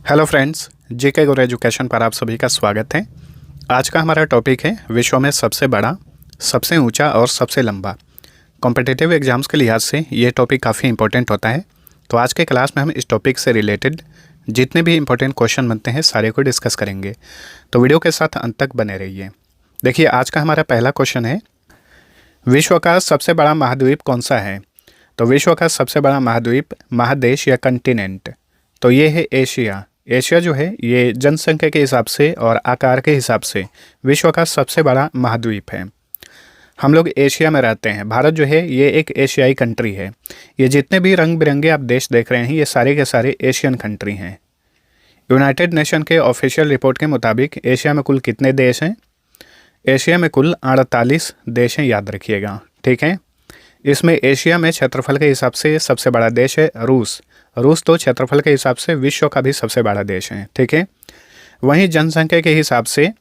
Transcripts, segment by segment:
Hello friends, जेके गुरु education पर आप सभी का स्वागत है। आज का हमारा टॉपिक है विश्व में सबसे बड़ा, सबसे ऊंचा और सबसे लंबा। कॉम्पिटिटिव एग्जाम्स के लिहाज से ये टॉपिक काफ़ी इंपॉर्टेंट होता है। तो आज के क्लास में हम इस टॉपिक से रिलेटेड जितने भी इंपॉर्टेंट क्वेश्चन बनते हैं सारे को डिस्कस करेंगे। तो वीडियो के साथ अंत तक बने रहिए। देखिए, आज का हमारा पहला क्वेश्चन है, विश्व का सबसे बड़ा महाद्वीप कौन सा है? तो विश्व का सबसे बड़ा महाद्वीप, महादेश या कंटिनेंट, तो ये है एशिया। एशिया जो है ये जनसंख्या के हिसाब से और आकार के हिसाब से विश्व का सबसे बड़ा महाद्वीप है। हम लोग एशिया में रहते हैं। भारत जो है ये एक एशियाई कंट्री है। ये जितने भी रंग बिरंगे आप देश देख रहे हैं ये सारे के सारे एशियन कंट्री हैं। यूनाइटेड नेशन के ऑफिशियल रिपोर्ट के मुताबिक एशिया में कुल कितने देश हैं? एशिया में कुल 48 देश हैं, याद रखिएगा, ठीक है। इसमें एशिया में क्षेत्रफल के हिसाब से सबसे बड़ा देश है रूस। रूस तो क्षेत्रफल के हिसाब से विश्व का भी सबसे बड़ा देश है, ठीक है। वहीं जनसंख्या के हिसाब से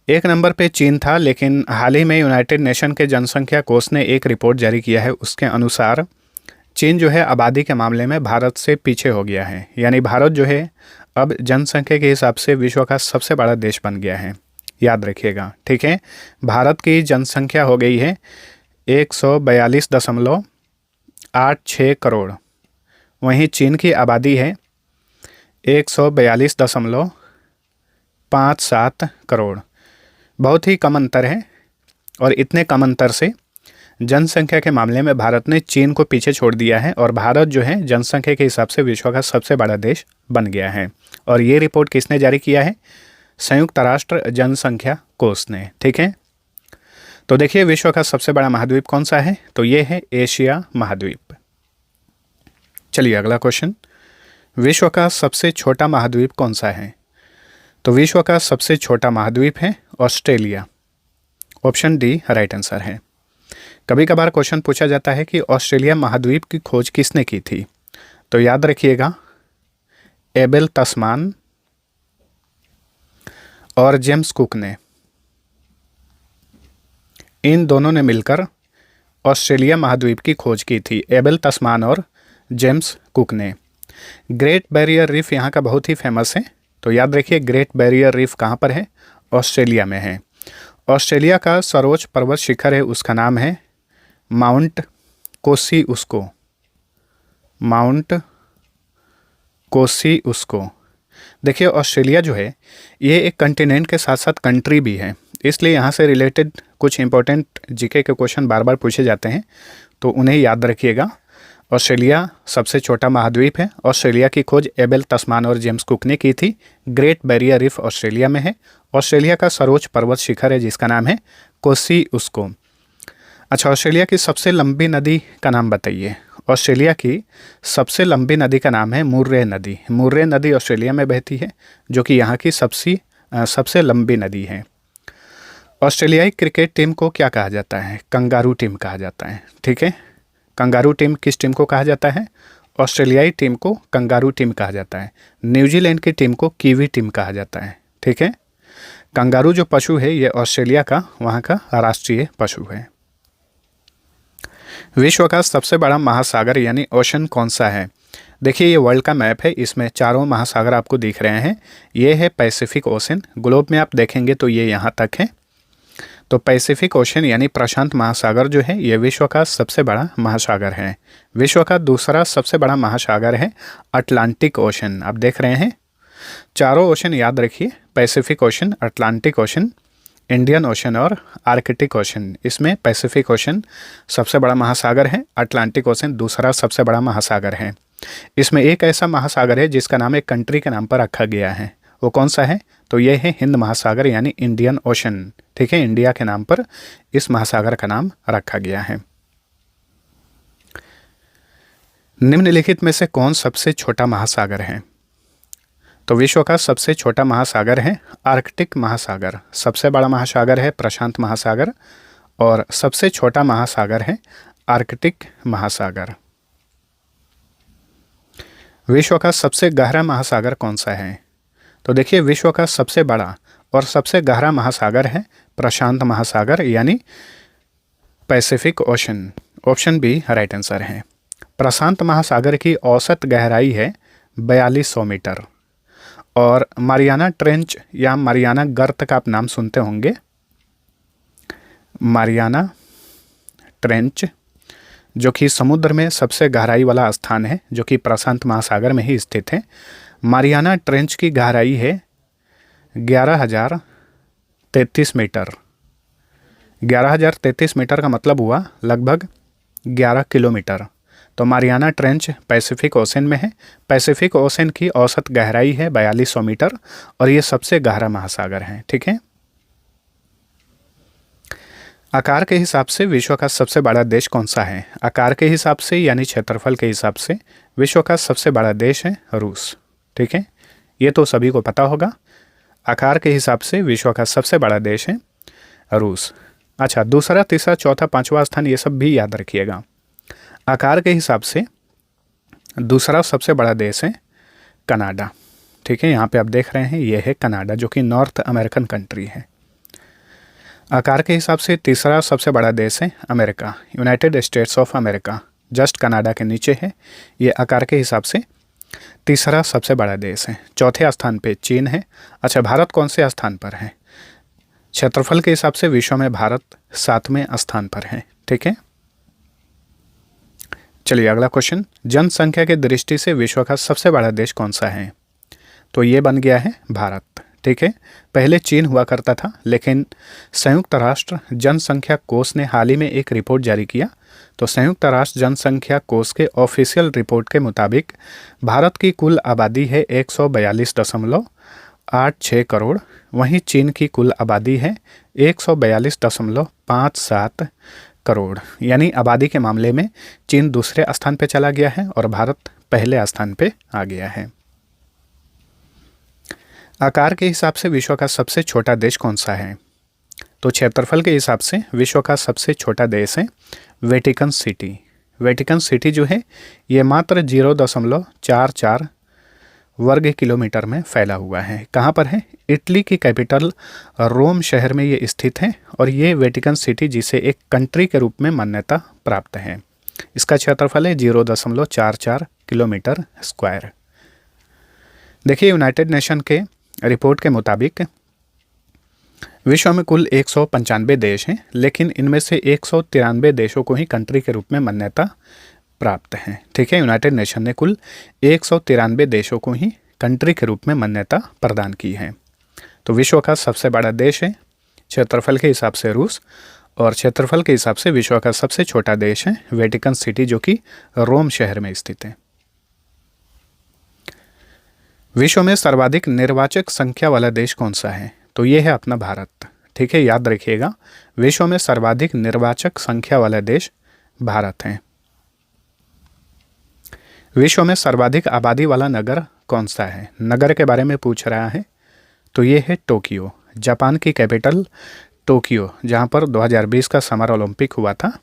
एक नंबर पे चीन था, लेकिन हाल ही में यूनाइटेड नेशन के जनसंख्या कोष ने एक रिपोर्ट जारी किया है। उसके अनुसार चीन जो है आबादी के मामले में भारत से पीछे हो गया है। यानी भारत जो है अब जनसंख्या के हिसाब से विश्व का सबसे बड़ा देश बन गया है, याद रखिएगा, ठीक है। भारत की जनसंख्या हो गई है 142.86 करोड़। वहीं चीन की आबादी है 142.57 करोड़। बहुत ही कम अंतर है, और इतने कम अंतर से जनसंख्या के मामले में भारत ने चीन को पीछे छोड़ दिया है और भारत जो है जनसंख्या के हिसाब से विश्व का सबसे बड़ा देश बन गया है। और ये रिपोर्ट किसने जारी किया है? संयुक्त राष्ट्र जनसंख्या कोष ने, ठीक है। तो देखिए, विश्व का सबसे बड़ा महाद्वीप कौन सा है? तो ये है एशिया महाद्वीप। चलिए अगला क्वेश्चन, विश्व का सबसे छोटा महाद्वीप कौन सा है? तो विश्व का सबसे छोटा महाद्वीप है Australia. Option D right answer है। कभी कभार क्वेश्चन पूछा जाता है कि ऑस्ट्रेलिया महाद्वीप की खोज किसने की थी? तो याद रखिएगा, एबेल तस्मान और जेम्स कुक ने, इन दोनों ने मिलकर ऑस्ट्रेलिया महाद्वीप की खोज की थी, एबेल तस्मान और जेम्स कुक ने। ग्रेट बैरियर रीफ यहाँ का बहुत ही फेमस है। तो याद रखिए, ग्रेट बैरियर रीफ कहाँ पर है? ऑस्ट्रेलिया में है। ऑस्ट्रेलिया का सर्वोच्च पर्वत शिखर है, उसका नाम है माउंट कोसियुस्को। माउंट कोसियुस्को। देखिए, ऑस्ट्रेलिया जो है ये एक कंटिनेंट के साथ साथ कंट्री भी है, इसलिए यहाँ से रिलेटेड कुछ इंपॉर्टेंट जीके के क्वेश्चन बार बार पूछे जाते हैं, तो उन्हें याद रखिएगा। ऑस्ट्रेलिया सबसे छोटा महाद्वीप है। ऑस्ट्रेलिया की खोज एबेल तस्मान और जेम्स कुक ने की थी। ग्रेट बैरियर रीफ ऑस्ट्रेलिया में है। ऑस्ट्रेलिया का सर्वोच्च पर्वत शिखर है जिसका नाम है कोसियुस्को। अच्छा, ऑस्ट्रेलिया की सबसे लंबी नदी का नाम बताइए। ऑस्ट्रेलिया की सबसे लंबी नदी का नाम है मुर्रे नदी। मुर्रे नदी ऑस्ट्रेलिया में बहती है, जो कि यहाँ की सबसे लंबी नदी है। ऑस्ट्रेलियाई क्रिकेट टीम को क्या कहा जाता है? कंगारू टीम कहा जाता है, ठीक है। कंगारू टीम किस टीम को कहा जाता है? ऑस्ट्रेलियाई टीम को कंगारू टीम कहा जाता है। न्यूजीलैंड की टीम को कीवी टीम कहा जाता है, ठीक है। कंगारू जो पशु है ये ऑस्ट्रेलिया का वहाँ का राष्ट्रीय पशु है। विश्व का सबसे बड़ा महासागर यानी ओशन कौन सा है? देखिए, ये वर्ल्ड का मैप है, इसमें चारों महासागर आपको दिख रहे हैं। ये है पैसिफिक ओशन। ग्लोब में आप देखेंगे तो ये यहाँ तक है। तो पैसिफिक ओशन यानी प्रशांत महासागर जो है ये विश्व का सबसे बड़ा महासागर है। विश्व का दूसरा सबसे बड़ा महासागर है अटलांटिक ओशन। आप देख रहे हैं, चारों ओशन याद रखिए, Pacific ocean, Atlantic ocean, Indian ocean और आर्कटिक ओशन। इसमें पैसिफिक ओशन सबसे बड़ा महासागर है, अटलांटिक ओशन दूसरा सबसे बड़ा महासागर है। इसमें एक ऐसा महासागर है जिसका नाम एक कंट्री के नाम पर रखा गया है। वो कौन सा है? तो ये है हिंद महासागर यानी इंडियन ओशन, ठीक है। इंडिया के नाम पर इस महासागर का नाम रखा गया है। निम्नलिखित में से कौन सबसे छोटा महासागर है? तो विश्व का सबसे छोटा महासागर है आर्कटिक महासागर। सबसे बड़ा महासागर है प्रशांत महासागर और सबसे छोटा महासागर है आर्कटिक महासागर। विश्व का सबसे गहरा महासागर कौन सा है? तो देखिए, विश्व का सबसे बड़ा और सबसे गहरा महासागर है प्रशांत महासागर यानी Pacific Ocean. Option B right answer है। प्रशांत महासागर की औसत गहराई है 4200 मीटर। और मारियाना ट्रेंच या मारियाना गर्त का आप नाम सुनते होंगे। मारियाना ट्रेंच जो कि समुद्र में सबसे गहराई वाला स्थान है, जो कि प्रशांत महासागर में ही स्थित है। मारियाना ट्रेंच की गहराई है 11,033 मीटर। 11,033 मीटर का मतलब हुआ लगभग 11 किलोमीटर। तो मारियाना ट्रेंच पैसिफिक ओशन में है। पैसिफिक ओशन की औसत गहराई है 4200 मीटर और ये सबसे गहरा महासागर है। ठीक है। आकार के हिसाब से विश्व का सबसे बड़ा देश कौन सा है? आकार के हिसाब से यानी क्षेत्रफल के हिसाब से विश्व का सबसे बड़ा देश है रूस। ठीक है, ये तो सभी को पता होगा। आकार के हिसाब से विश्व का सबसे बड़ा देश है रूस। अच्छा, दूसरा, तीसरा, चौथा, पांचवा स्थान ये सब भी याद रखिएगा। आकार के हिसाब से दूसरा सबसे बड़ा देश है कनाडा। ठीक है, यहाँ पे आप देख रहे हैं ये है कनाडा, जो कि नॉर्थ अमेरिकन कंट्री है। आकार के हिसाब से तीसरा सबसे बड़ा देश है America, United states of America, just Canada के नीचे है। ये आकार के हिसाब से तीसरा सबसे बड़ा देश है। चौथे स्थान पे चीन है। अच्छा, भारत कौन से स्थान पर है? क्षेत्रफल के हिसाब से विश्व में भारत 7वें स्थान पर है। ठीक है, चलिए अगला क्वेश्चन, जनसंख्या की दृष्टि से विश्व का सबसे बड़ा देश कौन सा है? तो ये बन गया है भारत। ठीक है, पहले चीन हुआ करता था, लेकिन संयुक्त राष्ट्र जनसंख्या कोष ने हाल ही में एक रिपोर्ट जारी किया। तो संयुक्त राष्ट्र जनसंख्या कोष के ऑफिशियल रिपोर्ट के मुताबिक भारत की कुल आबादी है 142.86 करोड़। वहीं चीन की कुल आबादी है 142.57 करोड़। यानी आबादी के मामले में चीन दूसरे स्थान पर चला गया है और भारत पहले स्थान पे आ गया है। आकार के हिसाब से विश्व का सबसे छोटा देश कौन सा है? तो क्षेत्रफल के हिसाब से विश्व का सबसे छोटा देश है वेटिकन सिटी। वेटिकन सिटी जो है ये मात्र 0.44 वर्ग किलोमीटर में फैला हुआ है। कहाँ पर है? इटली की कैपिटल रोम शहर में ये स्थित है और ये वेटिकन सिटी जिसे एक कंट्री के रूप में मान्यता प्राप्त है। इसका क्षेत्रफल है 0.44 किलोमीटर स्क्वायर। देखिए, यूनाइटेड नेशन के रिपोर्ट के मुताबिक विश्व में कुल 195 देश हैं, लेकिन इनमें से 193 देशों को ही कंट्री के रूप में मान्यता प्राप्त है। ठीक है, यूनाइटेड नेशन ने कुल 193 देशों को ही कंट्री के रूप में मान्यता प्रदान की है। तो विश्व का सबसे बड़ा देश है क्षेत्रफल के हिसाब से रूस, और क्षेत्रफल के हिसाब से विश्व का सबसे छोटा देश है वेटिकन सिटी, जो कि रोम शहर में स्थित है। विश्व में सर्वाधिक निर्वाचक संख्या वाला देश कौन सा है? तो ये है अपना भारत। ठीक है, याद रखिएगा, विश्व में सर्वाधिक निर्वाचक संख्या वाला देश भारत है। विश्व में सर्वाधिक आबादी वाला नगर कौन सा है? नगर के बारे में पूछ रहा है। तो ये है टोक्यो, जापान की कैपिटल टोक्यो, जहाँ पर 2020 का समर ओलंपिक हुआ था,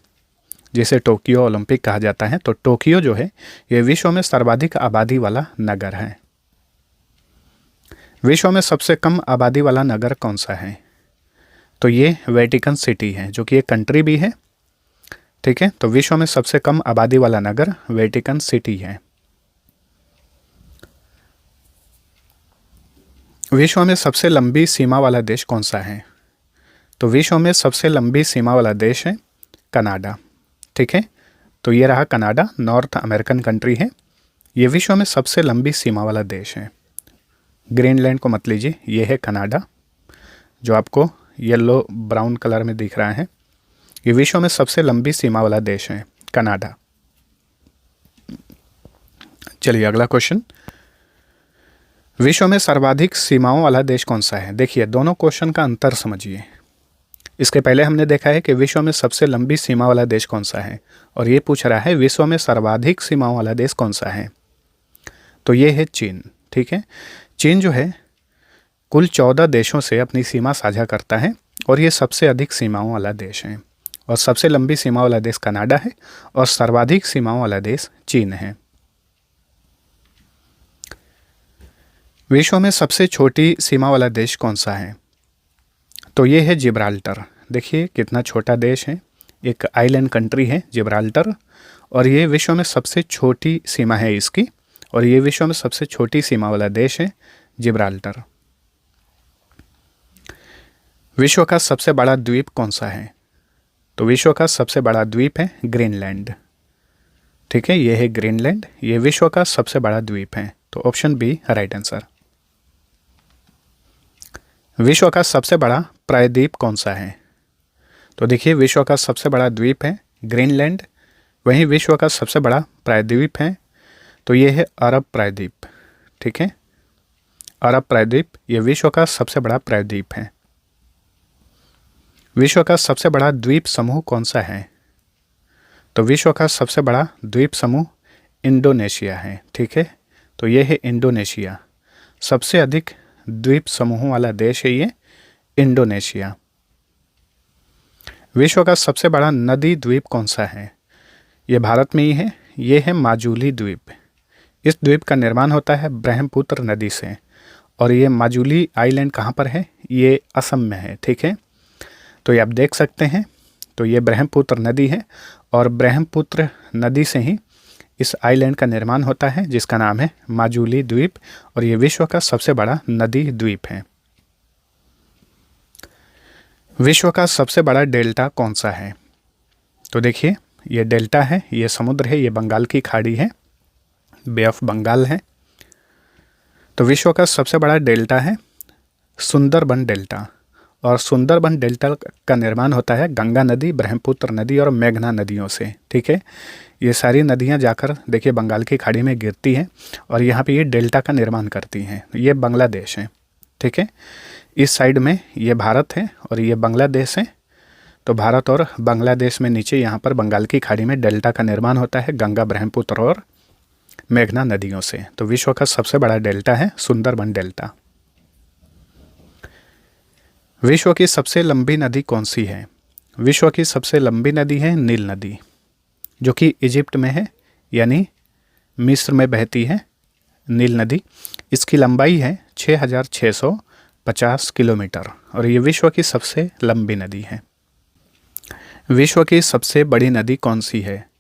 जिसे टोक्यो ओलंपिक कहा जाता है। तो टोक्यो जो है ये विश्व में सर्वाधिक आबादी वाला नगर है। विश्व में सबसे कम आबादी वाला नगर कौन सा है? तो ये वेटिकन सिटी है, जो कि एक कंट्री भी है। ठीक है, तो विश्व में सबसे कम आबादी वाला नगर वेटिकन सिटी है। विश्व में सबसे लंबी सीमा वाला देश कौन सा है? तो विश्व में सबसे लंबी सीमा वाला देश है कनाडा। ठीक है, तो ये रहा कनाडा, नॉर्थ अमेरिकन कंट्री है। ये विश्व में सबसे लंबी सीमा वाला देश है। ग्रीनलैंड को मत लीजिए, ये है कनाडा, जो आपको येलो ब्राउन कलर में दिख रहा है। ये विश्व में सबसे लंबी सीमा वाला देश है कनाडा। चलिए अगला क्वेश्चन, विश्व में सर्वाधिक सीमाओं वाला देश कौन सा है? देखिए, दोनों क्वेश्चन का अंतर समझिए। इसके पहले हमने देखा है कि विश्व में सबसे लंबी सीमा वाला देश कौन सा है, और ये पूछ रहा है विश्व में सर्वाधिक सीमाओं वाला देश कौन सा है। तो ये है चीन। ठीक है, चीन जो है कुल 14 देशों से अपनी सीमा साझा करता है और ये सबसे अधिक सीमाओं वाला देश है। और सबसे लंबी सीमा वाला देश कनाडा है और सर्वाधिक सीमाओं वाला देश चीन है। विश्व में सबसे छोटी सीमा वाला देश कौन सा है? तो ये है जिब्राल्टर। देखिए कितना छोटा देश है, एक आइलैंड कंट्री है जिब्राल्टर, और ये विश्व में सबसे छोटी सीमा है इसकी, और ये विश्व में सबसे छोटी सीमा वाला देश है जिब्राल्टर। विश्व का सबसे बड़ा द्वीप कौन सा है? तो विश्व का सबसे बड़ा द्वीप है ग्रीनलैंड। ठीक है, ये है ग्रीनलैंड, ये विश्व का सबसे बड़ा द्वीप है। तो ऑप्शन बी राइट आंसर। विश्व का सबसे बड़ा प्रायद्वीप कौन सा है? तो देखिए, विश्व का सबसे बड़ा द्वीप है ग्रीनलैंड, वहीं विश्व का सबसे बड़ा प्रायद्वीप है तो ये है अरब प्रायद्वीप। ठीक है, अरब प्रायद्वीप ये विश्व का सबसे बड़ा प्रायद्वीप है। विश्व का सबसे बड़ा द्वीप समूह कौन सा है? तो विश्व का सबसे बड़ा द्वीप समूह इंडोनेशिया है। ठीक है, तो ये है इंडोनेशिया, सबसे अधिक द्वीप समूहों वाला देश है ये इंडोनेशिया। विश्व का सबसे बड़ा नदी द्वीप कौन सा है? ये भारत में ही है, ये है माजुली द्वीप। इस द्वीप का निर्माण होता है ब्रह्मपुत्र नदी से, और ये माजुली आइलैंड कहाँ पर है? ये असम में है। ठीक है, तो ये आप देख सकते हैं, तो ये ब्रह्मपुत्र नदी है और ब्रह्मपुत्र नदी से ही इस आइलैंड का निर्माण होता है जिसका नाम है माजुली द्वीप, और ये विश्व का सबसे बड़ा नदी द्वीप है। विश्व का सबसे बड़ा डेल्टा कौन सा है? तो देखिए, ये डेल्टा है, ये समुद्र है, ये बंगाल की खाड़ी है, बे ऑफ बंगाल है। तो विश्व का सबसे बड़ा डेल्टा है सुंदरबन डेल्टा, और सुंदरबन डेल्टा का निर्माण होता है गंगा नदी, ब्रह्मपुत्र नदी और मेघना नदियों से। ठीक है, ये सारी नदियां जाकर देखिए बंगाल की खाड़ी में गिरती हैं और यहाँ पे ये डेल्टा का निर्माण करती हैं। ये बांग्लादेश है। ठीक है, इस साइड में ये भारत है और ये बांग्लादेश है। तो भारत और बांग्लादेश में नीचे यहाँ पर बंगाल की खाड़ी में डेल्टा का निर्माण होता है गंगा, ब्रह्मपुत्र और मेघना नदियों से। तो विश्व का सबसे बड़ा डेल्टा है सुंदरबन डेल्टा। विश्व की सबसे लंबी नदी कौन सी है? विश्व की सबसे लंबी नदी है नील नदी, जो कि इजिप्ट में है, यानी मिस्र में बहती है नील नदी। इसकी लंबाई है 6,650 किलोमीटर और ये विश्व की सबसे लंबी नदी है। विश्व की सबसे बड़ी नदी कौन सी है?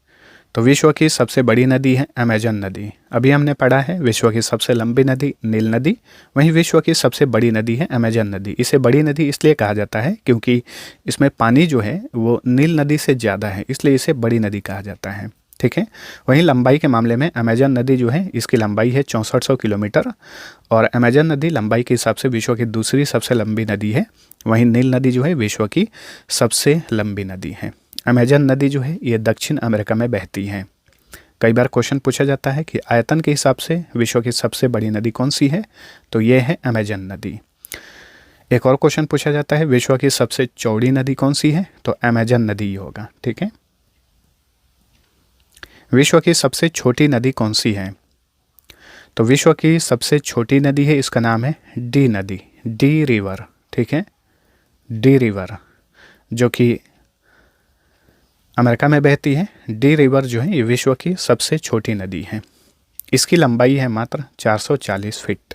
तो विश्व की सबसे बड़ी नदी है अमेजन नदी। अभी हमने पढ़ा है विश्व की सबसे लंबी नदी नील नदी, वहीं विश्व की सबसे बड़ी नदी है अमेजन नदी। इसे बड़ी नदी इसलिए कहा जाता है क्योंकि इसमें पानी जो है वो नील नदी से ज़्यादा है, इसलिए इसे बड़ी नदी कहा जाता है। ठीक है, वहीं लंबाई के मामले में अमेजन नदी जो है इसकी लंबाई है 6400 किलोमीटर, और अमेजन नदी लंबाई के हिसाब से विश्व की दूसरी सबसे लंबी नदी है। वहीं नील नदी जो है विश्व की सबसे लंबी नदी है। अमेजन नदी जो है ये दक्षिण अमेरिका में बहती है। कई बार क्वेश्चन पूछा जाता है कि आयतन के हिसाब से विश्व की सबसे बड़ी नदी कौन सी है, तो ये है अमेजन नदी। एक और क्वेश्चन पूछा जाता है विश्व की सबसे चौड़ी नदी कौन सी है, तो अमेजन नदी ही होगा। ठीक है, विश्व की सबसे छोटी नदी कौन सी है? तो विश्व की सबसे छोटी नदी है, इसका नाम है डी नदी, डी रिवर। ठीक है, डी रिवर जो कि अमेरिका में बहती है। डी रिवर जो है ये विश्व की सबसे छोटी नदी है। इसकी लंबाई है मात्र 440 फीट।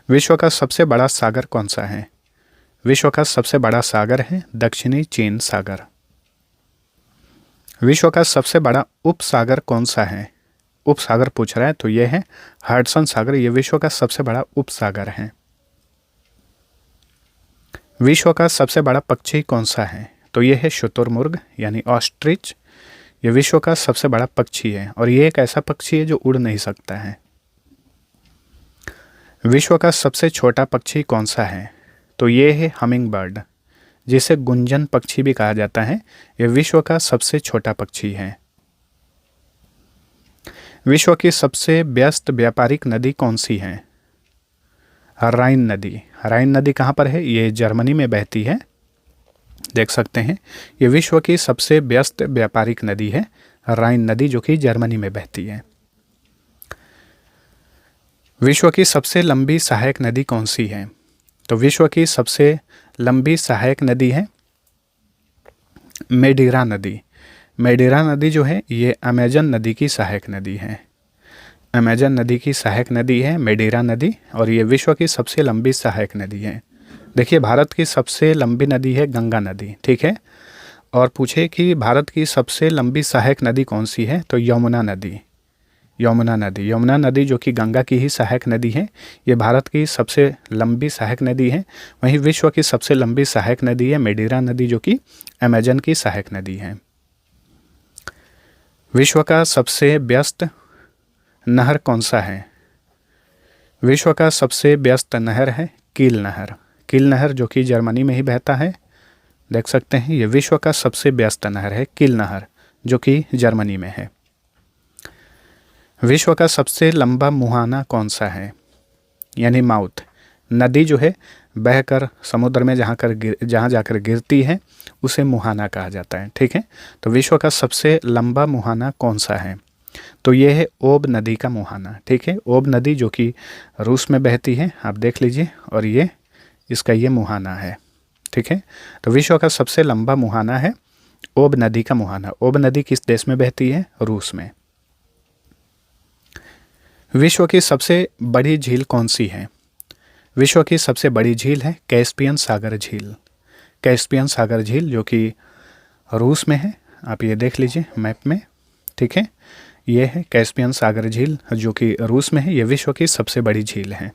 विश्व का सबसे बड़ा सागर कौन सा है? विश्व का सबसे बड़ा सागर है दक्षिणी चीन सागर। विश्व का सबसे बड़ा उपसागर कौन सा है? उपसागर पूछ रहा है, तो यह है हडसन सागर, ये विश्व का सबसे बड़ा उपसागर है। विश्व का सबसे बड़ा पक्षी कौन सा है? तो यह है शुतुरमुर्ग यानी ऑस्ट्रिच। ये विश्व का सबसे बड़ा पक्षी है और ये एक ऐसा पक्षी है जो उड़ नहीं सकता है। विश्व का सबसे छोटा पक्षी कौन सा है? तो ये है हमिंग बर्ड, जिसे गुंजन पक्षी भी कहा जाता है। यह विश्व का सबसे छोटा पक्षी है। विश्व की सबसे व्यस्त व्यापारिक नदी कौन सी है? राइन नदी। राइन नदी कहाँ पर है? ये जर्मनी में बहती है, देख सकते हैं। ये विश्व की सबसे व्यस्त व्यापारिक नदी है राइन नदी, जो कि जर्मनी में बहती है। विश्व की सबसे लंबी सहायक नदी कौन सी है? तो विश्व की सबसे लंबी सहायक नदी है मेडिरा नदी। मेडिरा नदी जो है ये अमेजन नदी की सहायक नदी है। अमेजन नदी की सहायक नदी है मेडिरा नदी, और ये विश्व की सबसे लंबी सहायक नदी है। देखिए, भारत की सबसे लंबी नदी है गंगा नदी। ठीक है, और पूछे कि भारत की सबसे लंबी सहायक नदी कौन सी है, तो यमुना नदी। यमुना नदी। यमुना नदी जो कि गंगा की ही सहायक नदी है, ये भारत की सबसे लंबी सहायक नदी है। वहीं विश्व की सबसे लंबी सहायक नदी है मेडिरा नदी, जो कि अमेजन की सहायक नदी है। विश्व का सबसे व्यस्त नहर कौन सा है? विश्व का सबसे व्यस्त नहर है कील नहर। कील नहर जो कि जर्मनी में ही बहता है, देख सकते हैं। ये विश्व का सबसे व्यस्त नहर है कील नहर, जो कि जर्मनी में है। विश्व का सबसे लंबा मुहाना कौन सा है? यानी माउथ। नदी जो है बहकर समुद्र में जहाँ जाकर गिरती है उसे मुहाना कहा जाता है, ठीक है। तो विश्व का सबसे लंबा मुहाना कौन सा है? तो ये है ओब नदी का मुहाना, ठीक है। ओब नदी जो कि रूस में बहती है, आप देख लीजिए, और ये इसका ये मुहाना है, ठीक है। तो विश्व का सबसे लंबा मुहाना है ओब नदी का मुहाना। ओब नदी किस देश में बहती है? रूस में। विश्व की सबसे बड़ी झील कौन सी है? विश्व की सबसे बड़ी झील है कैस्पियन सागर झील। कैस्पियन सागर झील जो कि रूस में है, आप ये देख लीजिए मैप में, ठीक है। ये है कैस्पियन सागर झील जो कि रूस में है। ये विश्व की सबसे बड़ी झील है।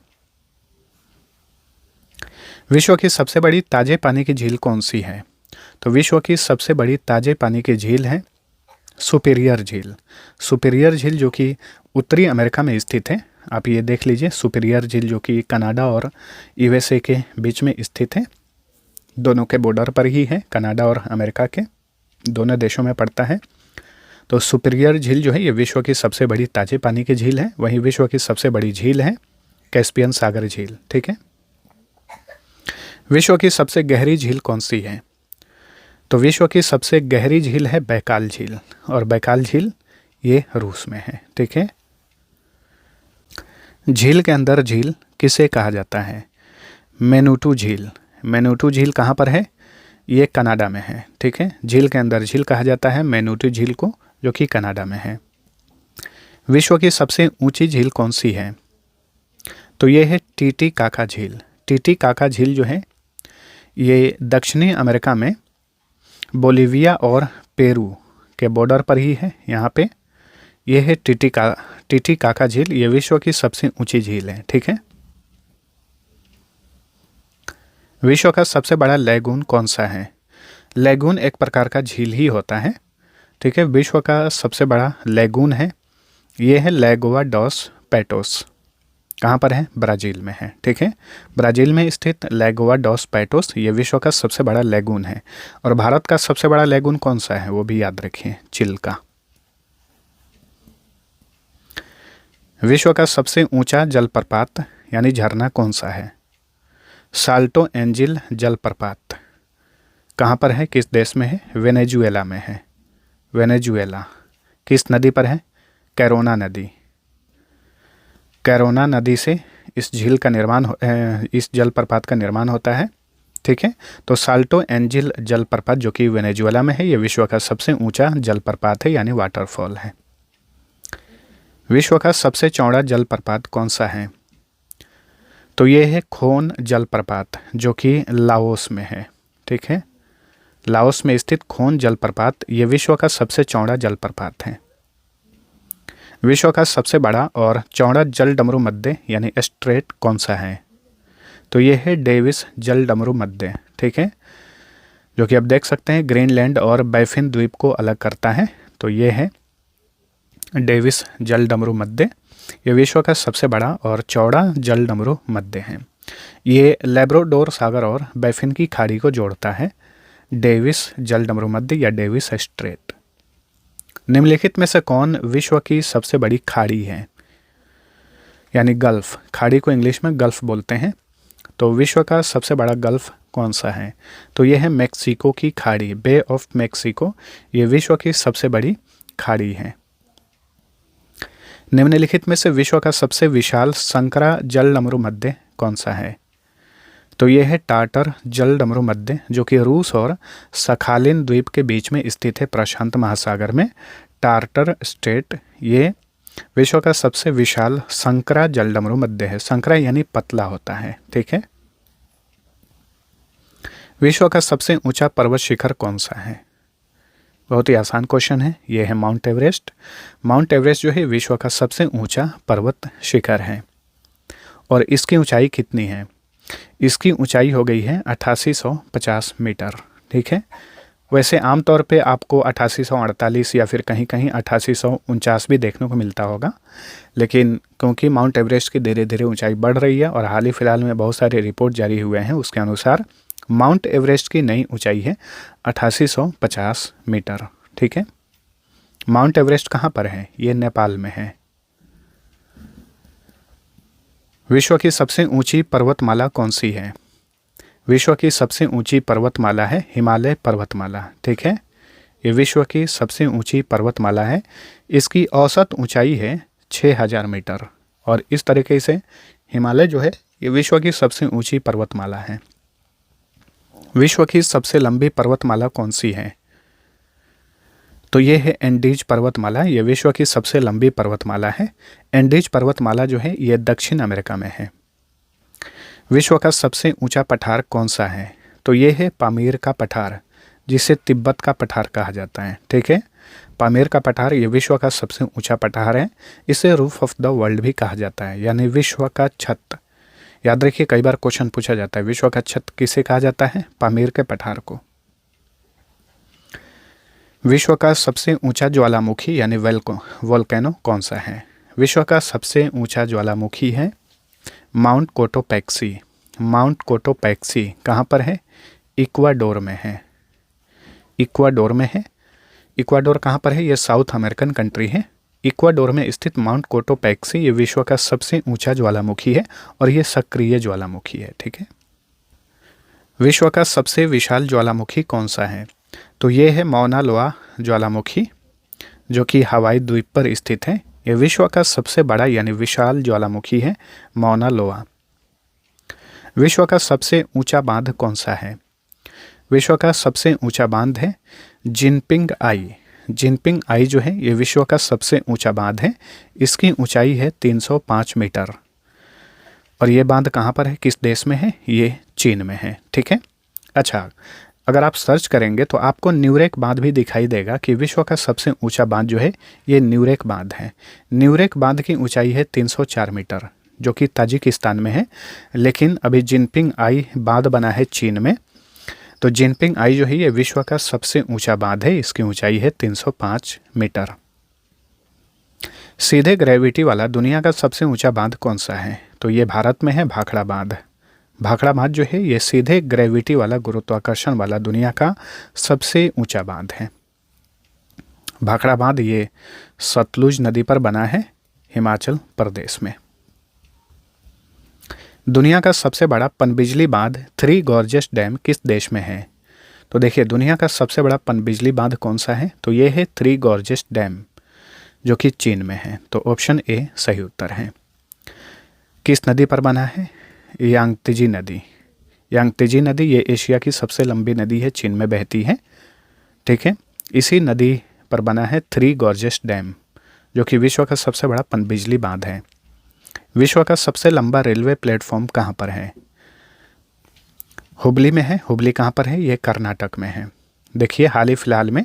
विश्व की सबसे बड़ी ताजे पानी की झील कौन सी है? तो विश्व की सबसे बड़ी ताजे पानी की झील है सुपीरियर झील। सुपीरियर झील जो कि उत्तरी अमेरिका में स्थित है, आप ये देख लीजिए। सुपीरियर झील जो कि कनाडा और यूएसए के बीच में स्थित है, दोनों के बॉर्डर पर ही है, कनाडा और अमेरिका के दोनों देशों में पड़ता है। तो सुपीरियर झील जो है ये विश्व की सबसे बड़ी ताजे पानी की झील है। वहीं विश्व की सबसे बड़ी झील है कैस्पियन सागर झील, ठीक है। विश्व की सबसे गहरी झील कौन सी है? तो विश्व की सबसे गहरी झील है बैकाल झील, और बैकाल झील ये रूस में है, ठीक है। झील के अंदर झील किसे कहा जाता है? मेनुटू झील। मेनुटू झील कहाँ पर है? ये कनाडा में है, ठीक है। झील के अंदर झील कहा जाता है मेनुटू झील को, जो कि कनाडा में है। विश्व की सबसे ऊंची झील कौन सी है? तो ये है टीटीकाका झील। टीटीकाका झील जो है ये दक्षिणी अमेरिका में बोलिविया और पेरू के बॉर्डर पर ही है। यहाँ पे ये है टीटीकाका झील। ये विश्व की सबसे ऊंची झील है, ठीक है। विश्व का सबसे बड़ा लैगून कौन सा है? लैगून एक प्रकार का झील ही होता है, ठीक है। विश्व का सबसे बड़ा लैगून है, ये है लैगोआ डॉस पैटोस। कहाँ पर है? ब्राज़ील में है, ठीक है। ब्राज़ील में स्थित लैगोआ डॉस पैटोस ये विश्व का सबसे बड़ा लैगून है। और भारत का सबसे बड़ा लैगून कौन सा है वो भी याद रखिए, चिल्का। विश्व का सबसे ऊंचा जलप्रपात यानी झरना कौन सा है? साल्टो एंजिल जलप्रपात। कहाँ पर है? किस देश में है? वेनेजुएला में है। वेनेजुएला। किस नदी पर है? कैरोना नदी। कैरोना नदी से इस झील का निर्माण इस जलप्रपात का निर्माण होता है, ठीक है। तो साल्टो एंजिल जलप्रपात जो कि वेनेजुएला में है, ये विश्व का सबसे ऊंचा जलप्रपात है यानी वाटरफॉल है। विश्व का सबसे चौड़ा जलप्रपात कौन सा है? तो ये है खोन जलप्रपात जो कि लाओस में है, ठीक है। लाओस में स्थित खोन जलप्रपात ये विश्व का सबसे चौड़ा जलप्रपात है। विश्व का सबसे बड़ा और चौड़ा जल डमरू मध्य यानी स्ट्रेट कौन सा है? तो ये है डेविस जल डमरू मध्य, ठीक है, जो कि आप देख सकते हैं ग्रीनलैंड और बैफिन द्वीप को अलग करता है। तो ये है डेविस जल डमरू मध्य। ये विश्व का सबसे बड़ा और चौड़ा जल डमरू मध्य है। ये लैब्राडोर सागर और बैफिन की खाड़ी को जोड़ता है, डेविस जल डमरू मध्य या डेविस स्ट्रेट। निम्नलिखित में से कौन विश्व की सबसे बड़ी खाड़ी है? यानी गल्फ। खाड़ी को इंग्लिश में गल्फ बोलते हैं। तो विश्व का सबसे बड़ा गल्फ कौन सा है? तो यह है मेक्सिको की खाड़ी, बे ऑफ मेक्सिको। ये विश्व की सबसे बड़ी खाड़ी है। निम्नलिखित में से विश्व का सबसे विशाल संकरा जल डमरू मध्य कौन सा है? तो यह है टाटर जल डमरू मध्य जो कि रूस और सखालिन द्वीप के बीच में स्थित है, प्रशांत महासागर में। टार्टर स्टेट ये विश्व का सबसे विशाल संकरा जल डमरू मध्य है। संकरा यानी पतला होता है, ठीक है। विश्व का सबसे ऊंचा पर्वत शिखर कौन सा है? बहुत ही आसान क्वेश्चन है, ये है माउंट एवरेस्ट। माउंट एवरेस्ट जो है विश्व का सबसे ऊंचा पर्वत शिखर है और इसकी ऊंचाई कितनी है? इसकी ऊंचाई हो गई है 8850 मीटर। ठीक है, वैसे आमतौर पे आपको 8848 या फिर कहीं कहीं 8849 भी देखने को मिलता होगा, लेकिन क्योंकि माउंट एवरेस्ट की धीरे धीरे ऊंचाई बढ़ रही है और हाल ही फिलहाल में बहुत सारे रिपोर्ट जारी हुए हैं, उसके अनुसार माउंट एवरेस्ट की नई ऊंचाई है 8850 मीटर। ठीक है, माउंट एवरेस्ट कहाँ पर है? ये नेपाल में है। विश्व की सबसे ऊंची पर्वतमाला कौन सी है? विश्व की सबसे ऊंची पर्वतमाला है हिमालय पर्वतमाला। ठीक है, ये विश्व की सबसे ऊंची पर्वतमाला है। इसकी औसत ऊंचाई है 6000 मीटर और इस तरीके से हिमालय जो है ये विश्व की सबसे ऊंची पर्वतमाला है। विश्व की सबसे लंबी पर्वतमाला कौन सी है? तो ये है एंडीज पर्वतमाला। ये विश्व की सबसे लंबी पर्वतमाला है। एंडीज पर्वतमाला जो है ये दक्षिण अमेरिका में है। विश्व का सबसे ऊंचा पठार कौन सा है? तो ये है पामीर का पठार, जिसे तिब्बत का पठार कहा जाता है। ठीक है, पामीर का पठार ये विश्व का सबसे ऊंचा पठार है। इसे रूफ ऑफ द वर्ल्ड भी कहा जाता है, यानी विश्व का छत। याद रखिए, कई बार क्वेश्चन पूछा जाता है विश्व का छत किसे कहा जाता है? पामीर के पठार को। विश्व का सबसे ऊंचा ज्वालामुखी यानी वोल्केनो कौन सा है? विश्व का सबसे ऊंचा ज्वालामुखी है माउंट कोटोपैक्सी। माउंट कोटोपैक्सी कहाँ पर है? इक्वाडोर में है। इक्वाडोर में है। इक्वाडोर कहाँ पर है? ये साउथ अमेरिकन कंट्री है। इक्वाडोर में स्थित माउंट कोटोपैक्सी ये विश्व का सबसे ऊंचा ज्वालामुखी है और ये सक्रिय ज्वालामुखी है। ठीक है, विश्व का सबसे विशाल ज्वालामुखी कौन सा है? तो ये है मौना लोआ ज्वालामुखी, जो कि हवाई द्वीप पर स्थित है। यह विश्व का सबसे बड़ा यानी विशाल ज्वालामुखी है मौना लोआ। विश्व का सबसे ऊंचा बांध कौन सा है? विश्व का सबसे ऊंचा बांध है जिनपिंग आई। जिनपिंग आई जो है ये विश्व का सबसे ऊंचा बांध है। इसकी ऊंचाई है 305 मीटर और ये बांध कहाँ पर है, किस देश में है? ये चीन में है। ठीक है, अच्छा, अगर आप सर्च करेंगे तो आपको न्यूरेक बांध भी दिखाई देगा कि विश्व का सबसे ऊंचा बांध जो है ये न्यूरेक बांध है। न्यूरेक बांध की ऊंचाई है 304 मीटर, जो कि ताजिकिस्तान में है, लेकिन अभी जिनपिंग आई बांध बना है चीन में। तो जिनपिंग आई जो है ये विश्व का सबसे ऊंचा बांध है। इसकी ऊंचाई है 305 मीटर। सीधे ग्रेविटी वाला दुनिया का सबसे ऊंचा बांध कौन सा है? तो ये भारत में है भाखड़ा बांध। भाखड़ा बांध जो है ये सीधे ग्रेविटी वाला, गुरुत्वाकर्षण वाला दुनिया का सबसे ऊंचा बांध है। भाखड़ा बांध ये सतलुज नदी पर बना है हिमाचल प्रदेश में। दुनिया का सबसे बड़ा पनबिजली बांध थ्री गॉर्जेस डैम किस देश में है? तो देखिए, दुनिया का सबसे बड़ा पनबिजली बांध कौन सा है? तो ये है थ्री गॉर्जेस डैम, जो कि चीन में है। तो ऑप्शन ए सही उत्तर है। किस नदी पर बना है? यांगत्जे नदी। यांगत्जे नदी ये एशिया की सबसे लंबी नदी है, चीन में बहती है। ठीक है, इसी नदी पर बना है थ्री गॉर्जेस डैम, जो कि विश्व का सबसे बड़ा पनबिजली बांध है। विश्व का सबसे लंबा रेलवे प्लेटफॉर्म कहाँ पर है? हुबली में है। हुबली कहाँ पर है? ये कर्नाटक में है। देखिए, हाल ही फिलहाल में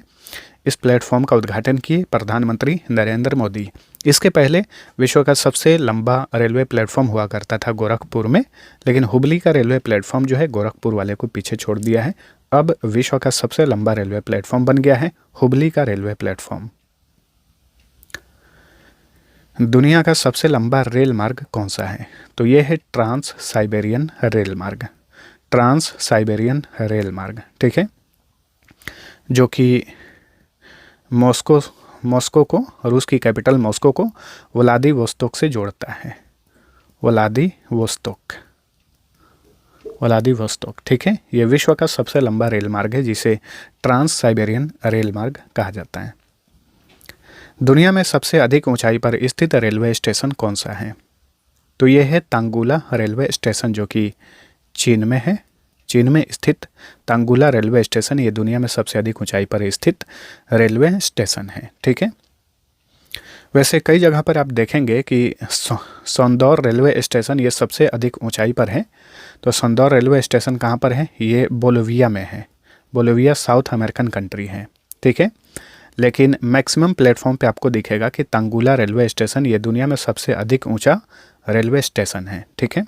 इस प्लेटफॉर्म का उद्घाटन किए प्रधानमंत्री नरेंद्र मोदी। इसके पहले विश्व का सबसे लंबा रेलवे प्लेटफॉर्म हुआ करता था गोरखपुर में, लेकिन हुबली का रेलवे प्लेटफॉर्म जो है गोरखपुर वाले को पीछे छोड़ दिया है। अब विश्व का सबसे लंबा रेलवे प्लेटफॉर्म बन गया है हुबली का रेलवे प्लेटफॉर्म। दुनिया का सबसे लंबा रेल मार्ग कौन सा है? तो ये है ट्रांस साइबेरियन रेल मार्ग। ट्रांस साइबेरियन रेल मार्ग, ठीक है, जो कि मॉस्को को, रूस की कैपिटल मॉस्को को व्लादिवोस्तोक से जोड़ता है। व्लादिवोस्तोक, ठीक है। यह विश्व का सबसे लंबा रेल मार्ग है, जिसे ट्रांस साइबेरियन रेल मार्ग कहा जाता है। दुनिया में सबसे अधिक ऊंचाई पर स्थित रेलवे स्टेशन कौन सा है? तो यह है तांगुला रेलवे स्टेशन, जो कि चीन में है। चीन में स्थित तांगुला रेलवे स्टेशन ये दुनिया में सबसे अधिक ऊंचाई पर स्थित रेलवे स्टेशन है, ठीक है। वैसे कई जगह पर आप देखेंगे कि सौंदौर रेलवे स्टेशन ये सबसे अधिक ऊंचाई पर है। तो सौंदौर रेलवे स्टेशन कहाँ पर है? ये बोलिविया में है। बोलिविया साउथ अमेरिकन कंट्री है, ठीक है। लेकिन मैक्सिमम प्लेटफॉर्म पे आपको दिखेगा कि तंगुला रेलवे स्टेशन ये दुनिया में सबसे अधिक ऊंचा रेलवे स्टेशन है, ठीक है।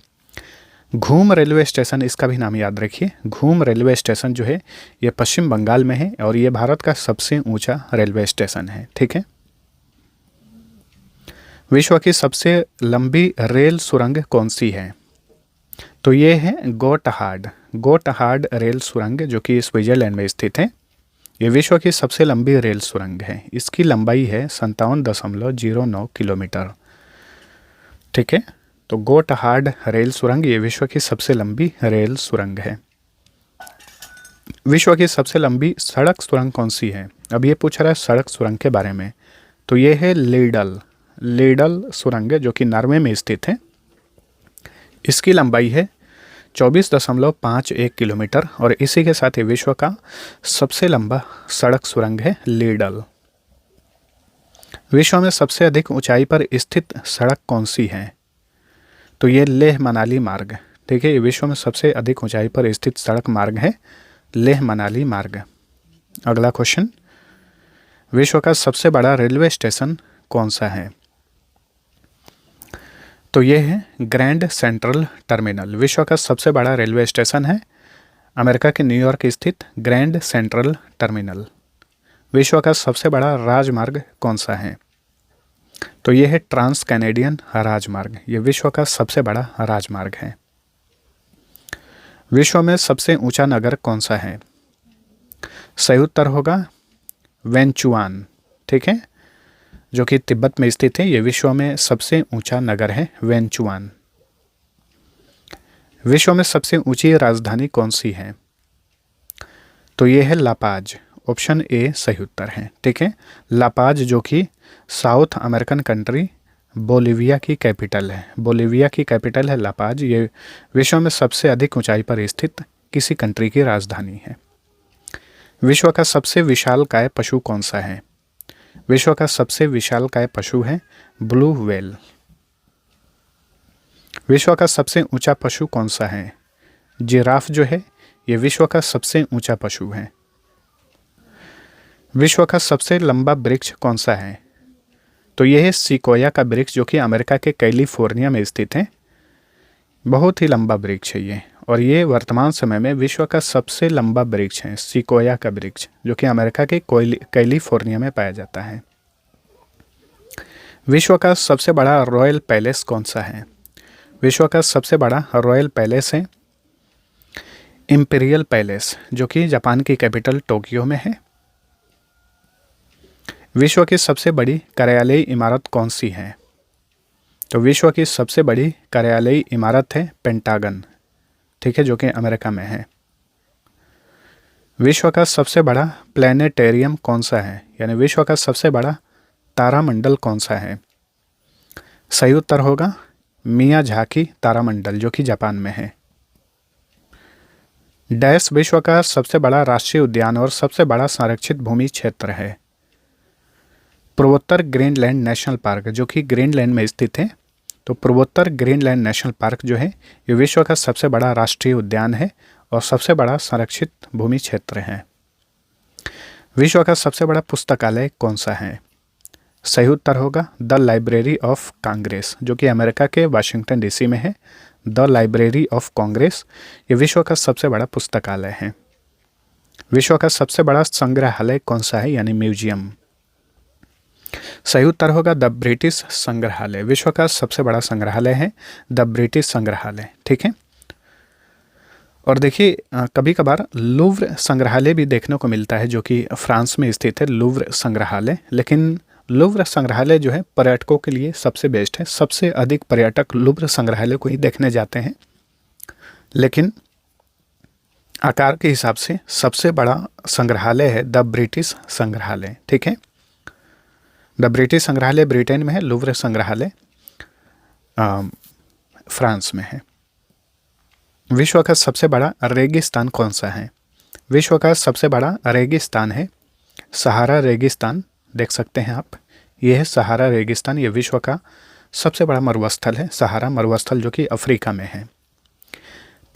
घूम रेलवे स्टेशन, इसका भी नाम याद रखिए। घूम रेलवे स्टेशन जो है ये पश्चिम बंगाल में है और ये भारत का सबसे ऊंचा रेलवे स्टेशन है, ठीक है। विश्व की सबसे लंबी रेल सुरंग कौन सी है? तो ये है गोटहार्ड रेल सुरंग, जो कि स्विट्जरलैंड में स्थित है। ये विश्व की सबसे लंबी रेल सुरंग है। इसकी लंबाई है 57.09 किलोमीटर, ठीक है। तो गोटहार्ड रेल सुरंग ये विश्व की सबसे लंबी रेल सुरंग है। विश्व की सबसे लंबी सड़क सुरंग कौन सी है? अब ये पूछ रहा है सड़क सुरंग के बारे में, तो ये है लीडल सुरंग, जो कि नॉर्वे में स्थित है। इसकी लंबाई है 24.51 किलोमीटर और इसी के साथ ही विश्व का सबसे लंबा सड़क सुरंग है लीडल। विश्व में सबसे अधिक ऊंचाई पर स्थित सड़क कौन सी है? तो ये लेह मनाली मार्ग, ठीक है। ये विश्व में सबसे अधिक ऊंचाई पर स्थित सड़क मार्ग है लेह मनाली मार्ग। अगला क्वेश्चन, विश्व का सबसे बड़ा रेलवे स्टेशन कौन सा है? तो ये है ग्रैंड सेंट्रल टर्मिनल। विश्व का सबसे बड़ा रेलवे स्टेशन है अमेरिका के न्यूयॉर्क स्थित ग्रैंड सेंट्रल टर्मिनल। विश्व का सबसे बड़ा राजमार्ग कौन सा है? तो ये है ट्रांस कैनेडियन राजमार्ग। ये विश्व का सबसे बड़ा राजमार्ग है। विश्व में सबसे ऊंचा नगर कौन सा है? सही उत्तर होगा वेंचुआन, ठीक है, जो कि तिब्बत में स्थित है। ये विश्व में सबसे ऊंचा नगर है वेंचुआन। विश्व में सबसे ऊंची राजधानी कौन सी है? तो ये है लापाज। ऑप्शन ए सही उत्तर है, ठीक है। लापाज, जो कि साउथ अमेरिकन कंट्री बोलिविया की कैपिटल है। बोलिविया की कैपिटल है लापाज। ये विश्व में सबसे अधिक ऊंचाई पर स्थित किसी कंट्री की राजधानी है। विश्व का सबसे विशालकाय पशु कौन सा है? विश्व का सबसे विशालकाय पशु है ब्लू व्हेल। विश्व का सबसे ऊंचा पशु कौन सा है? जिराफ जो है ये विश्व का सबसे ऊंचा पशु है। विश्व का सबसे लंबा वृक्ष कौन सा है? तो यह है सिकोया का वृक्ष, जो कि अमेरिका के कैलिफोर्निया में स्थित है। बहुत ही लंबा वृक्ष है ये, और ये वर्तमान समय में विश्व का सबसे लंबा वृक्ष है सिकोया का वृक्ष, जो कि अमेरिका के कैलिफोर्निया में पाया जाता है। विश्व का सबसे बड़ा रॉयल पैलेस कौन सा है? विश्व का सबसे बड़ा रॉयल पैलेस है इंपीरियल पैलेस, जो कि जापान की कैपिटल टोक्यो में है। विश्व की सबसे बड़ी कार्यालयी इमारत कौन सी है? तो विश्व की सबसे बड़ी कार्यालयी इमारत है पेंटागन, ठीक है, जो कि अमेरिका में है। विश्व का सबसे बड़ा प्लैनेटेरियम कौन सा है? यानी विश्व का सबसे बड़ा तारामंडल कौन सा है? सही उत्तर होगा मियाजाकी तारामंडल, जो कि जापान में है। डैश विश्व का सबसे बड़ा राष्ट्रीय उद्यान और सबसे बड़ा संरक्षित भूमि क्षेत्र है? पूर्वोत्तर ग्रीनलैंड नेशनल पार्क, जो कि ग्रीनलैंड में स्थित है। तो पूर्वोत्तर ग्रीनलैंड नेशनल पार्क जो है ये विश्व का सबसे बड़ा राष्ट्रीय उद्यान है और सबसे बड़ा संरक्षित भूमि क्षेत्र है। विश्व का सबसे बड़ा पुस्तकालय कौन सा है? सही उत्तर होगा द लाइब्रेरी ऑफ कांग्रेस, जो कि अमेरिका के वाशिंगटन डीसी में है। द लाइब्रेरी ऑफ कांग्रेस ये विश्व का सबसे बड़ा पुस्तकालय है। विश्व का सबसे बड़ा संग्रहालय कौन सा है, यानी म्यूजियम? सही उत्तर होगा द ब्रिटिश संग्रहालय। विश्व का सबसे बड़ा संग्रहालय है द ब्रिटिश संग्रहालय, ठीक है। और देखिए कभी कभार लूव्र संग्रहालय भी देखने को मिलता है, जो कि फ्रांस में स्थित है लूव्र संग्रहालय। लेकिन लूव्र संग्रहालय जो है पर्यटकों के लिए सबसे बेस्ट है। सबसे अधिक पर्यटक लूव्र संग्रहालय को ही देखने जाते हैं। लेकिन आकार के हिसाब से सबसे बड़ा संग्रहालय है द ब्रिटिश संग्रहालय, ठीक है। द ब्रिटिश संग्रहालय ब्रिटेन में है, लूव्र संग्रहालय फ्रांस में है। विश्व का सबसे बड़ा रेगिस्तान कौन सा है? विश्व का सबसे बड़ा रेगिस्तान है सहारा रेगिस्तान, देख सकते हैं आप। ये है सहारा रेगिस्तान। ये विश्व का सबसे बड़ा मरुस्थल है सहारा मरुस्थल, जो कि अफ्रीका में है।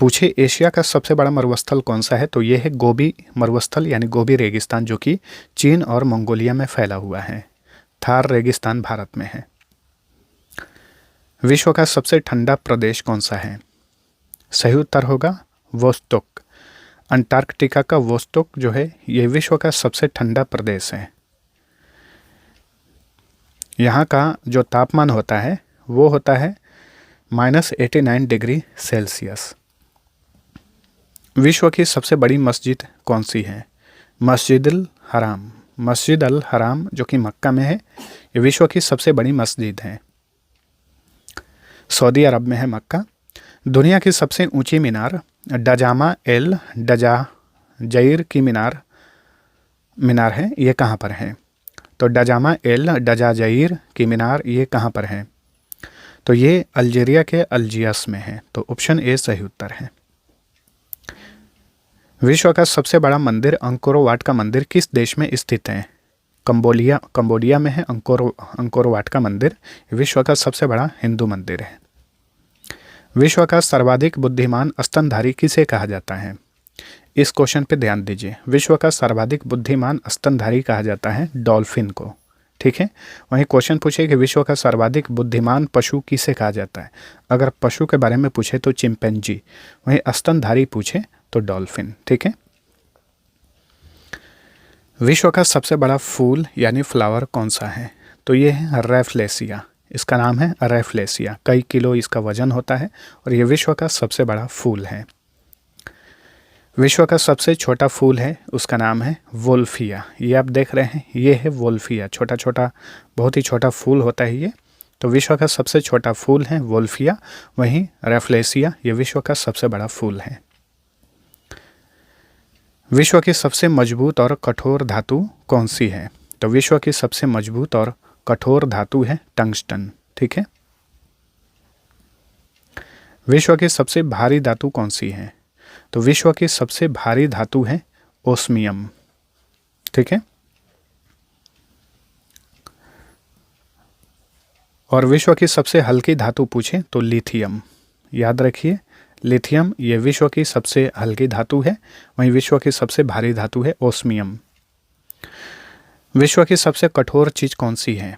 पूछे एशिया का सबसे बड़ा मरुस्थल कौन सा है, तो ये है गोबी मरुस्थल यानी गोबी रेगिस्तान, जो कि चीन और मंगोलिया में फैला हुआ है। थार रेगिस्तान भारत में है। विश्व का सबसे ठंडा प्रदेश कौन सा है? सही उत्तर होगा वोस्तोक। अंटार्कटिका का वोस्तोक जो है ये विश्व का सबसे ठंडा प्रदेश है। यहाँ का जो तापमान होता है वो होता है -89 डिग्री सेल्सियस। विश्व की सबसे बड़ी मस्जिद कौन सी है? मस्जिदुल हराम। मस्जिद अल हराम जो कि मक्का में है, ये विश्व की सबसे बड़ी मस्जिद है। सऊदी अरब में है मक्का। दुनिया की सबसे ऊंची मीनार डजामा एल डजाजैर की मीनार है, ये कहाँ पर है? तो डजामा एल डजाजैर की मीनार ये कहाँ पर है? तो ये अल्जीरिया के अल्जियस में है। तो ऑप्शन ए सही उत्तर है। विश्व का सबसे बड़ा मंदिर अंकोर वाट का मंदिर किस देश में स्थित है? कंबोडिया में है अंकोर वाट का मंदिर। विश्व का सबसे बड़ा हिंदू मंदिर है। विश्व का सर्वाधिक बुद्धिमान स्तनधारी किसे कहा जाता है? इस क्वेश्चन पे ध्यान दीजिए। विश्व का सर्वाधिक बुद्धिमान स्तनधारी कहा जाता है डॉल्फिन को। ठीक है। वहीं क्वेश्चन पूछे कि विश्व का सर्वाधिक बुद्धिमान पशु किसे कहा जाता है? अगर पशु के बारे में पूछे तो चिंपैंजी, वहीं स्तनधारी पूछे तो डॉल्फिन। ठीक है। विश्व का सबसे बड़ा फूल यानी फ्लावर कौन सा है? तो ये है रैफ्लेसिया। इसका नाम है रैफ्लेसिया। कई किलो इसका वजन होता है और ये विश्व का सबसे बड़ा फूल है। विश्व का सबसे छोटा फूल है, उसका नाम है वोल्फिया। ये आप देख रहे हैं, ये है वोल्फिया। छोटा छोटा, बहुत ही छोटा फूल होता है ये। तो विश्व का सबसे छोटा फूल है वोल्फिया। वहीं रैफ्लेसिया ये विश्व का सबसे बड़ा फूल है। विश्व की सबसे मजबूत और कठोर धातु कौन सी है? तो विश्व की सबसे मजबूत और कठोर धातु है टंगस्टन। ठीक है। विश्व की सबसे भारी धातु कौन सी है? तो विश्व की सबसे भारी धातु है ओस्मियम। ठीक है। और विश्व की सबसे हल्की धातु पूछे तो लिथियम। याद रखिए, लिथियम ये विश्व की सबसे हल्की धातु है। वहीं विश्व की सबसे भारी धातु है ओस्मियम। विश्व की सबसे कठोर चीज़ कौन सी है?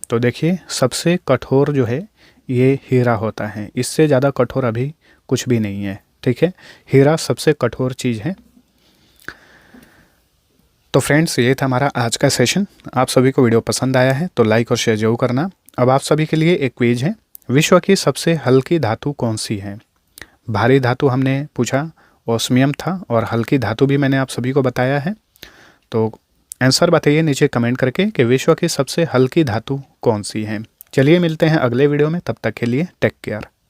तो देखिए, सबसे कठोर जो है ये हीरा होता है। इससे ज़्यादा कठोर अभी कुछ भी नहीं है। ठीक है। हीरा सबसे कठोर चीज़ है। तो फ्रेंड्स, ये था हमारा आज का सेशन। आप सभी को वीडियो पसंद आया है तो लाइक और शेयर जरूर करना। अब आप सभी के लिए एक क्विज है। विश्व की सबसे हल्की धातु कौन सी है? भारी धातु हमने पूछा, ओस्मियम था, और हल्की धातु भी मैंने आप सभी को बताया है। तो आंसर बताइए नीचे कमेंट करके कि विश्व की सबसे हल्की धातु कौन सी है। चलिए मिलते हैं अगले वीडियो में, तब तक के लिए टेक केयर।